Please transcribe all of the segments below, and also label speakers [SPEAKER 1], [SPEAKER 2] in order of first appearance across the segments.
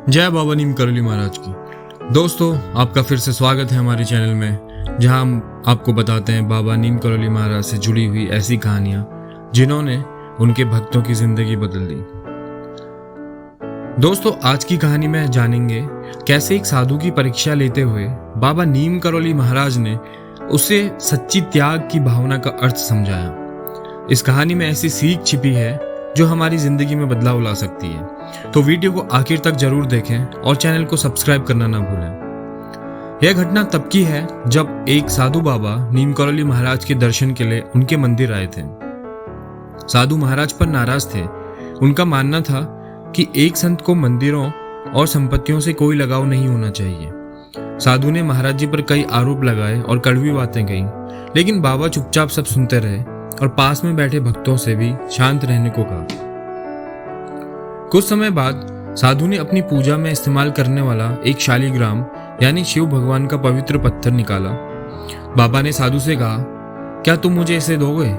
[SPEAKER 1] जय बाबा नीम करौली महाराज की। दोस्तों, आपका फिर से स्वागत है हमारे चैनल में, जहां हम आपको बताते हैं बाबा नीम करौली महाराज से जुड़ी हुई ऐसी कहानियां जिन्होंने उनके भक्तों की जिंदगी बदल दी। दोस्तों, आज की कहानी में जानेंगे कैसे एक साधु की परीक्षा लेते हुए बाबा नीम करौली महाराज ने उसे सच्ची त्याग की भावना का अर्थ समझाया। इस कहानी में ऐसी सीख छिपी है जो हमारी जिंदगी में बदलाव ला सकती है। तो वीडियो को आखिर तक जरूर देखें और चैनल को सब्सक्राइब करना ना भूलें। यह घटना तब की है जब एक साधु बाबा नीम करौली महाराज के दर्शन के लिए उनके मंदिर आए थे। साधु महाराज पर नाराज थे। उनका मानना था कि एक संत को मंदिरों और संपत्तियों से कोई लगाव नहीं होना चाहिए। साधु ने महाराज जी पर कई आरोप लगाए और कड़वी बातें कही, लेकिन बाबा चुपचाप सब सुनते रहे और पास में बैठे भक्तों से भी शांत रहने को कहा। कुछ समय बाद साधु ने अपनी पूजा में इस्तेमाल करने वाला एक शालिग्राम यानी शिव भगवान का पवित्र पत्थर निकाला। बाबा ने साधु से कहा, क्या तुम मुझे इसे दोगे?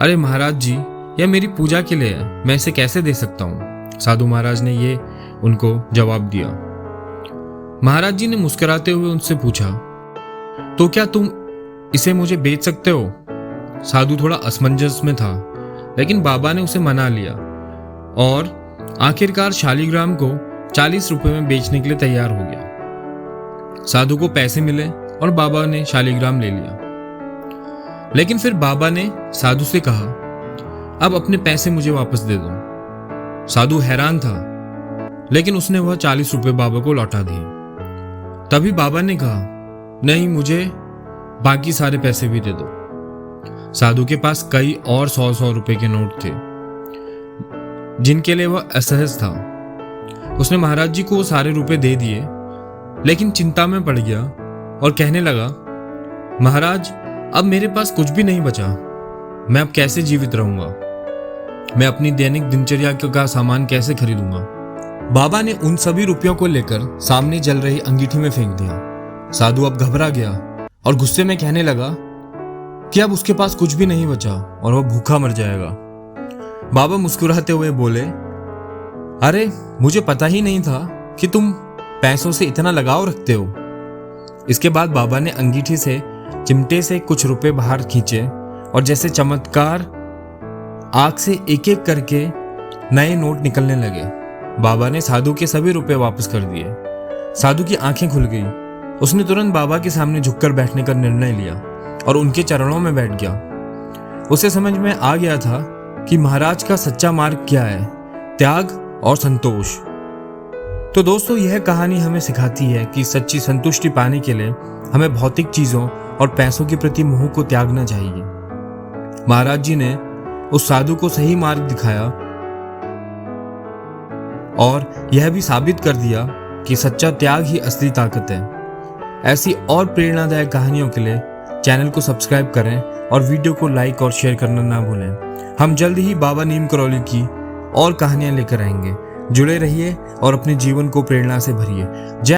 [SPEAKER 1] अरे महाराज जी, यह मेरी पूजा के लिए है, मैं इसे कैसे दे सकता हूँ? साधु महाराज ने ये उनको जवाब दिया। महाराज जी ने मुस्कुराते हुए उनसे पूछा, तो क्या तुम इसे मुझे बेच सकते हो? साधु थोड़ा असमंजस में था, लेकिन बाबा ने उसे मना लिया और आखिरकार शालिग्राम को 40 रुपए में बेचने के लिए तैयार हो गया। साधु को पैसे मिले और बाबा ने शालिग्राम ले लिया। लेकिन फिर बाबा ने साधु से कहा, अब अपने पैसे मुझे वापस दे दो। साधु हैरान था, लेकिन उसने वह 40 रुपए बाबा को लौटा दिए। तभी बाबा ने कहा, नहीं, मुझे बाकी सारे पैसे भी दे दो। साधु के पास कई और 100 रुपए के नोट थे जिनके लिए वह असहज था। उसने महाराज जी को वो सारे रुपए दे दिए, लेकिन चिंता में पड़ गया और कहने लगा, महाराज, अब मेरे पास कुछ भी नहीं बचा। मैं अब कैसे जीवित रहूंगा? मैं अपनी दैनिक दिनचर्या का सामान कैसे खरीदूंगा? बाबा ने उन सभी रुपयों को लेकर सामने जल रही अंगीठी में फेंक दिया। साधु अब घबरा गया और गुस्से में कहने लगा कि अब उसके पास कुछ भी नहीं बचा और वह भूखा मर जाएगा। बाबा मुस्कुराते हुए बोले, अरे, मुझे पता ही नहीं था कि तुम पैसों से इतना लगाव रखते हो। इसके बाद बाबा ने अंगीठी से चिमटे से कुछ रुपए बाहर खींचे और जैसे चमत्कार आग से एक एक करके नए नोट निकलने लगे। बाबा ने साधु के सभी रुपए वापस कर दिए। साधु की आंखें खुल गई। उसने तुरंत बाबा के सामने झुककर बैठने का निर्णय लिया और उनके चरणों में बैठ गया। उसे समझ में आ गया था कि महाराज का सच्चा मार्ग क्या है, त्याग और संतोष। तो दोस्तों, यह कहानी हमें सिखाती है कि सच्ची संतुष्टि पाने के लिए हमें भौतिक चीजों और पैसों के प्रति मोह को त्यागना चाहिए। महाराज जी ने उस साधु को सही मार्ग दिखाया और यह भी साबित कर दिया कि सच्चा त्याग ही असली ताकत है। ऐसी और प्रेरणादायक कहानियों के लिए चैनल को सब्सक्राइब करें और वीडियो को लाइक और शेयर करना ना भूलें। हम जल्द ही बाबा नीम करौली की और कहानियां लेकर आएंगे। जुड़े रहिए और अपने जीवन को प्रेरणा से भरिए। जय